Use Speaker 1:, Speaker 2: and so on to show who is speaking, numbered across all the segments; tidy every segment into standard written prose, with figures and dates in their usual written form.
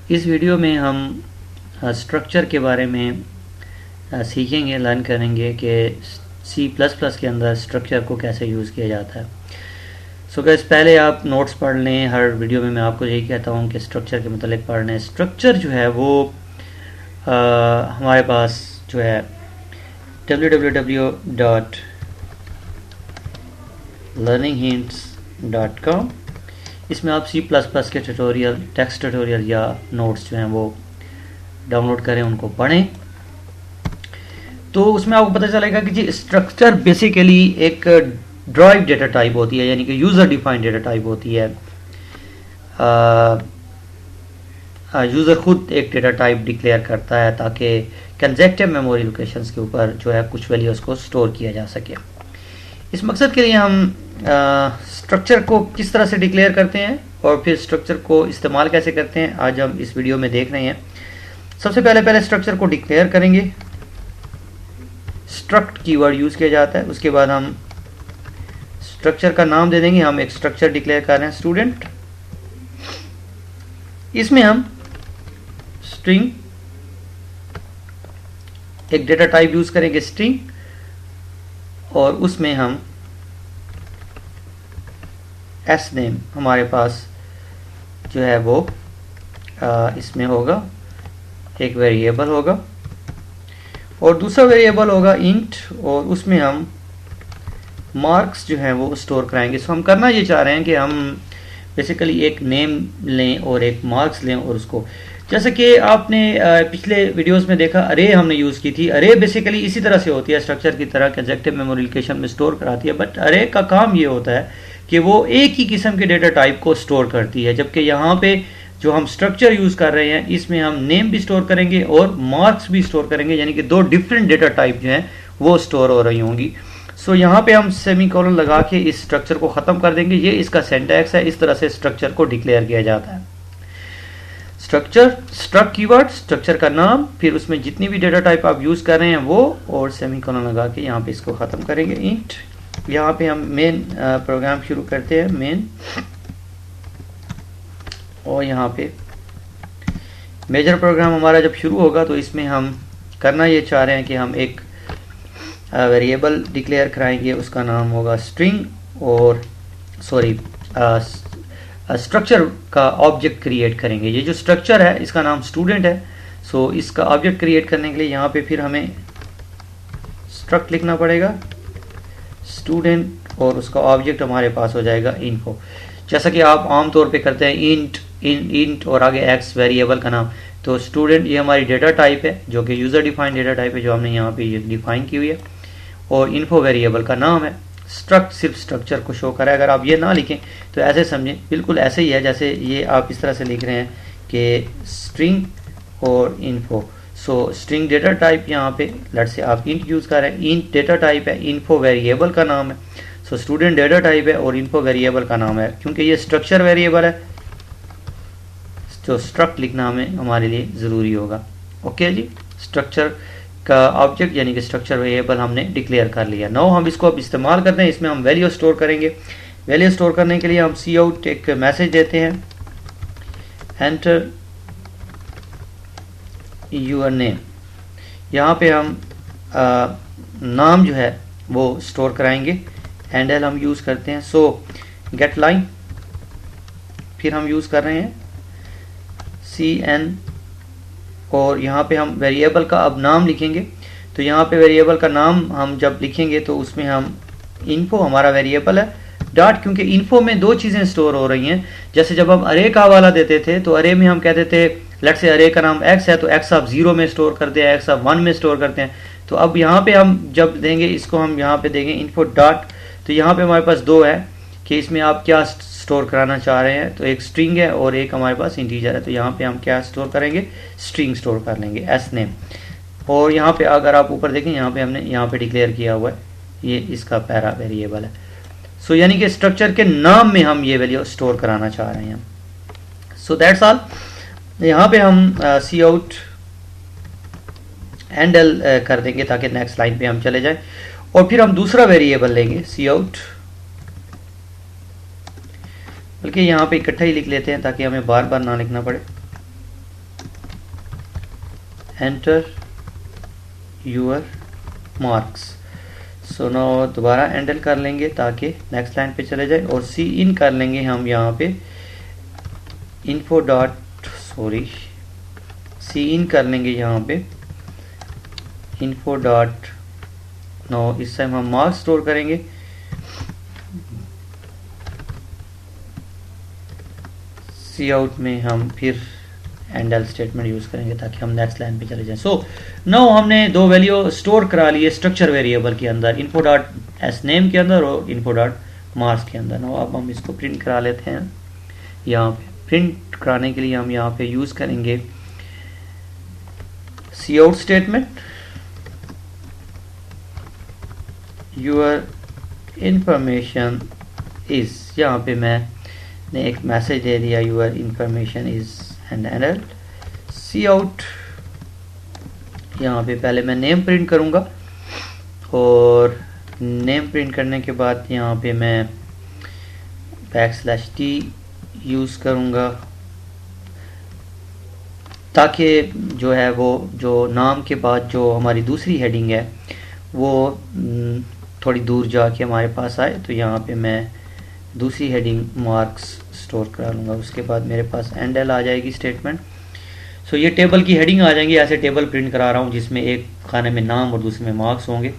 Speaker 1: इस वीडियो में हम स्ट्रक्चर के बारे में सीखेंगे, लर्न करेंगे कि C++ के अंदर स्ट्रक्चर को कैसे यूज़ किया जाता है। सो गाइस, पहले आप नोट्स पढ़ लें। हर वीडियो में मैं आपको यही कहता हूँ कि स्ट्रक्चर के मतलब पढ़ लें। स्ट्रक्चर जो है वो हमारे पास जो है www.learninghints.com, इसमें आप C++ के ट्यूटोरियल, टेक्स्ट ट्यूटोरियल या नोट्स जो हैं वो डाउनलोड करें, उनको पढ़ें। तो उसमें आपको पता चलेगा कि जी स्ट्रक्चर बेसिकली एक ड्राइव डेटा टाइप होती है, यानी कि यूज़र डिफाइंड डेटा टाइप होती है। यूज़र खुद एक डेटा टाइप डिक्लेयर करता है ताकि कंजेक्टिव मेमोरी लोकेशंस के ऊपर जो है कुछ वैल्यूज़ को स्टोर किया जा सके। इस मकसद के लिए हम स्ट्रक्चर को किस तरह से डिक्लेयर करते हैं और फिर स्ट्रक्चर को इस्तेमाल कैसे करते हैं, आज हम इस वीडियो में देख रहे हैं। सबसे पहले स्ट्रक्चर को डिक्लेयर करेंगे। स्ट्रक्ट कीवर्ड यूज़ किया जाता है। उसके बाद हम स्ट्रक्चर का नाम दे देंगे। हम एक स्ट्रक्चर डिक्लेयर कर रहे हैं स्टूडेंट। इसमें हम स्ट्रिंग, एक डेटा टाइप यूज़ करेंगे स्ट्रिंग, और उसमें हम एस नेम हमारे पास जो है वो इसमें होगा, एक वेरिएबल होगा और दूसरा वेरिएबल होगा इंट, और उसमें हम मार्क्स जो हैं वो स्टोर कराएंगे। सो हम करना ये चाह रहे हैं कि हम बेसिकली एक नेम लें और एक मार्क्स लें, और उसको जैसे कि आपने पिछले वीडियोस में देखा अरे हमने यूज़ की थी। अरे बेसिकली इसी तरह से होती है, स्ट्रक्चर की तरह कंजेक्टिव मेमोरी लोकेशन में स्टोर कराती है, बट अरे का काम ये होता है कि वो एक ही किस्म के डेटा टाइप को स्टोर करती है। जबकि यहाँ पे जो हम स्ट्रक्चर यूज़ कर रहे हैं इसमें हम नेम भी स्टोर करेंगे और मार्क्स भी स्टोर करेंगे, यानी कि दो डिफरेंट डेटा टाइप जो हैं वो स्टोर हो रही होंगी। सो यहाँ पे हम सेमीकोलन लगा के इस स्ट्रक्चर को ख़त्म कर देंगे। ये इसका सिंटैक्स है। इस तरह से स्ट्रक्चर को डिक्लेयर किया जाता है। स्ट्रक्चर, स्ट्रक्ट कीवर्ड, स्ट्रक्चर का नाम, फिर उसमें जितनी भी डेटा टाइप आप यूज़ कर रहे हैं वो, और सेमीकोलन लगा के यहाँ पे इसको ख़त्म करेंगे। इंट, यहाँ पे हम मेन प्रोग्राम शुरू करते हैं, मेन, और यहाँ पे मेजर प्रोग्राम हमारा जब शुरू होगा तो इसमें हम करना ये चाह रहे हैं कि हम एक वेरिएबल डिक्लेयर कराएंगे, उसका नाम होगा स्ट्रिंग, और स्ट्रक्चर का ऑब्जेक्ट क्रिएट करेंगे। ये जो स्ट्रक्चर है इसका नाम स्टूडेंट है। सो इसका ऑब्जेक्ट क्रिएट करने के लिए यहाँ पे फिर हमें स्ट्रक्ट लिखना पड़ेगा स्टूडेंट, और उसका ऑब्जेक्ट हमारे पास हो जाएगा इन्फो, जैसा कि आप आमतौर पे करते हैं इंट और आगे एक्स वेरिएबल का नाम। तो स्टूडेंट ये हमारी डेटा टाइप है जो कि यूज़र डिफाइंड डेटा टाइप है, जो हमने यहाँ पे डिफाइन की हुई है, और इन्फो वेरिएबल का नाम है। स्ट्रक्ट सिर्फ स्ट्रक्चर को शो करा है। अगर आप ये ना लिखें तो ऐसे समझें, बिल्कुल ऐसे ही है जैसे ये आप इस तरह से लिख रहे हैं कि स्ट्रिंग और इन्फो। सो स्ट्रिंग डेटा टाइप, यहाँ पे लेट से आप इंट यूज़ कर रहे हैं, इंट डेटा टाइप है, इन्फो वेरिएबल का नाम है। सो स्टूडेंट डेटा टाइप है और इन्फो वेरिएबल का नाम है। क्योंकि ये स्ट्रक्चर वेरिएबल है तो स्ट्रक्ट लिखना हमारे लिए ज़रूरी होगा। ओके जी, स्ट्रक्चर का ऑब्जेक्ट यानी कि स्ट्रक्चर वेरिएबल हमने डिक्लेयर कर लिया। नाउ हम इसको अब इस्तेमाल करते हैं। इसमें हम वैल्यू स्टोर करेंगे। वैल्यू स्टोर करने के लिए हम सी आउट एक मैसेज देते हैं, एंटर यूर नेम। यहाँ पे हम नाम जो है वो स्टोर कराएंगे। हैंडल हम यूज़ करते हैं। सो गेट लाइन, फिर हम यूज़ कर रहे हैं CN, और यहाँ पे हम वेरिएबल का अब नाम लिखेंगे। तो यहाँ पे वेरिएबल का नाम हम जब लिखेंगे तो उसमें हम इन्फो हमारा वेरिएबल है, डॉट, क्योंकि इन्फो में दो चीज़ें स्टोर हो रही हैं। जैसे जब हम अरे का हवाला देते थे तो अरे में हम कहते थे लेट से अरे का नाम x है तो x आप 0 में स्टोर करते हैं, x आप 1 में स्टोर करते हैं। तो अब यहाँ पे हम जब देंगे इसको, हम यहाँ पे देंगे इन्फो डॉट, तो यहाँ पे हमारे पास दो है कि इसमें आप क्या स्टोर कराना चाह रहे हैं। तो एक स्ट्रिंग है और एक हमारे पास इंटीजर है। तो यहाँ पे हम क्या स्टोर करेंगे, स्ट्रिंग स्टोर कर लेंगे, एस नेम। और यहाँ पे अगर आप ऊपर देखें, यहाँ पे हमने यहाँ पे डिक्लेयर किया हुआ है, ये इसका पैरा वेरिएबल है। सो यानी कि स्ट्रक्चर के नाम में हम ये वैल्यू स्टोर कराना चाह रहे हैं। So that's all. यहाँ पे हम सी आउट हैंडल कर देंगे ताकि नेक्स्ट लाइन पे हम चले जाएं, और फिर हम दूसरा वेरिएबल लेंगे सी आउट, बल्कि यहाँ पे इकट्ठा ही लिख लेते हैं ताकि हमें बार बार ना लिखना पड़े। Enter your marks. So no दोबारा एंटर कर लेंगे ताकि नेक्स्ट लाइन पे चले जाए, और सी इन कर लेंगे हम यहाँ पे info डॉट सी इन कर लेंगे यहाँ पे info डॉट नो, इस टाइम हम मार्क्स स्टोर करेंगे। सी आउट में हम फिर एंड स्टेटमेंट यूज करेंगे ताकि हम नेक्स्ट लाइन पे चले जाएं। सो नाउ हमने दो वैल्यू स्टोर करा लिए स्ट्रक्चर वेरिएबल के अंदर, info डॉट एस नेम के अंदर और info डॉट मार्क्स के अंदर। नाउ अब हम इसको प्रिंट करा लेते हैं। यहाँ पे प्रिंट कराने के लिए हम यहाँ पे यूज करेंगे cout statement, your information is, यहाँ पे मैंने एक मैसेज दे दिया your information is and and cout. यहाँ पे पहले मैं नेम प्रिंट करूँगा और नेम प्रिंट करने के बाद यहाँ पे मैं \t यूज़ करूँगा ताकि जो है वो जो नाम के बाद जो हमारी दूसरी हेडिंग है वो थोड़ी दूर जाके हमारे पास आए। तो यहाँ पे मैं दूसरी हेडिंग मार्क्स स्टोर करा लूँगा, उसके बाद मेरे पास एंड एल आ जाएगी स्टेटमेंट। सो ये टेबल की हेडिंग आ जाएंगी, ऐसे टेबल प्रिंट करा रहा हूँ जिसमें एक खाने में नाम और दूसरे में मार्क्स होंगे।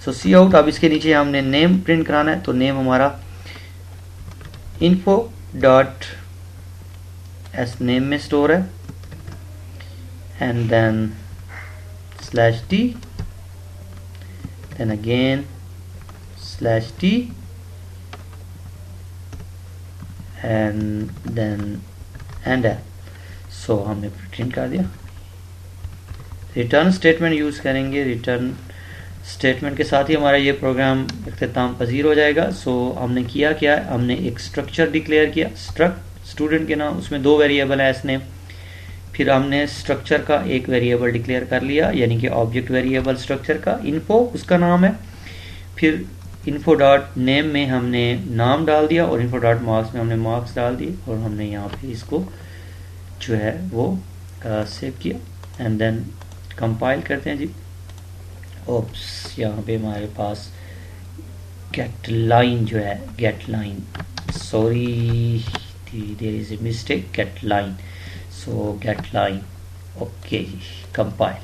Speaker 1: सो सी आउट, अब इसके नीचे हमने नेम प्रिंट कराना है, तो नेम हमारा info डॉट एस नेम में स्टोर है and then /t then again /t and then and so हमने प्रिंट कर दिया। रिटर्न स्टेटमेंट यूज करेंगे, रिटर्न स्टेटमेंट के साथ ही हमारा ये प्रोग्राम इख्तिताम पजीर हो जाएगा। सो हमने किया क्या, हमने एक स्ट्रक्चर डिक्लेयर किया, स्ट्रक्ट स्टूडेंट के नाम, उसमें दो वेरिएबल है एस नेम, फिर हमने स्ट्रक्चर का एक वेरिएबल डिक्लेयर कर लिया यानी कि ऑब्जेक्ट वेरिएबल स्ट्रक्चर का, इन्फो उसका नाम है, फिर info डॉट नेम में हमने नाम डाल दिया और info डॉट मार्क्स में हमने मार्क्स डाल दिए और हमने यहाँ पे इसको जो है वो सेव किया एंड देन कंपाइल करते हैं जी। ओप्स, यहाँ पे हमारे पास गेट लाइन जो है, getline, sorry there is a mistake, getline, so getline, okay ji, compile,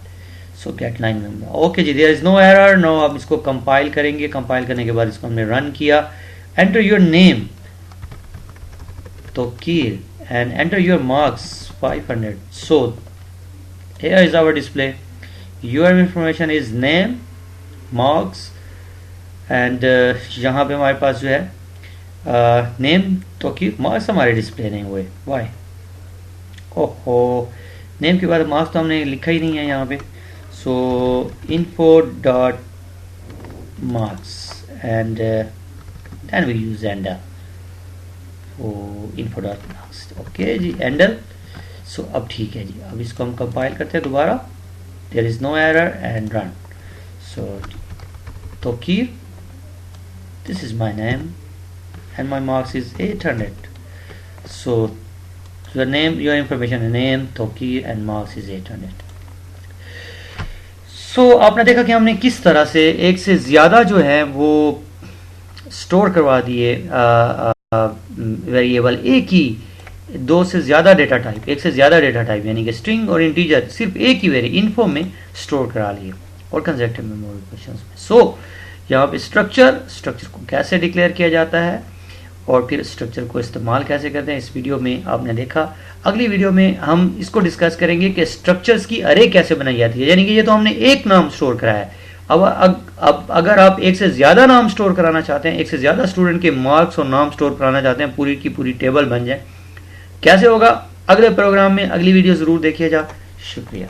Speaker 1: so getline में okay ji, there is no error. No अब इसको कंपाइल करेंगे, कंपाइल करने के बाद इसको हमने रन किया, enter your name Tauqeer and enter your marks 500. So here is our display, your information is name, marks and यहाँ पे हमारे पास जो है नेम तो कि मार्क्स हमारे डिस्प्ले नहीं हुए, वाई, ओहो, नेम के बाद मार्क्स तो हमने लिखा ही नहीं है यहाँ पे। So info dot marks and then we use endl, info dot marks, okay ji, endl. So अब ठीक है जी, अब इसको हम कंपाइल करते हैं दोबारा, there is no error and run. So Tauqeer, this is my name and my marks is 800। So your name, your information, name Tauqeer and marks is 800। So आपने देखा कि हमने किस तरह से एक से ज़्यादा जो है वो स्टोर करवा दिए वेरिएबल, एक ही दो से ज़्यादा डेटा टाइप, एक से ज़्यादा डेटा टाइप यानी कि स्ट्रिंग और इंटीजर सिर्फ एक ही इन्फो में स्टोर करा लिए और कंजर्वेटिव मेमोरी क्वेश्चंस में। सो यहाँ पे स्ट्रक्चर को कैसे डिक्लेयर किया जाता है और फिर स्ट्रक्चर को इस्तेमाल कैसे करते हैं, इस वीडियो में आपने देखा। अगली वीडियो में हम इसको डिस्कस करेंगे कि स्ट्रक्चर्स की अरे कैसे बनाई जाती है, यानी कि ये तो हमने एक नाम स्टोर कराया है, अब अगर आप एक से ज़्यादा नाम स्टोर कराना चाहते हैं, एक से ज़्यादा स्टूडेंट के मार्क्स और नाम स्टोर कराना चाहते हैं, पूरी की पूरी टेबल बन जाए, कैसे होगा अगले प्रोग्राम में, अगली वीडियो ज़रूर देखिएगा। शुक्रिया।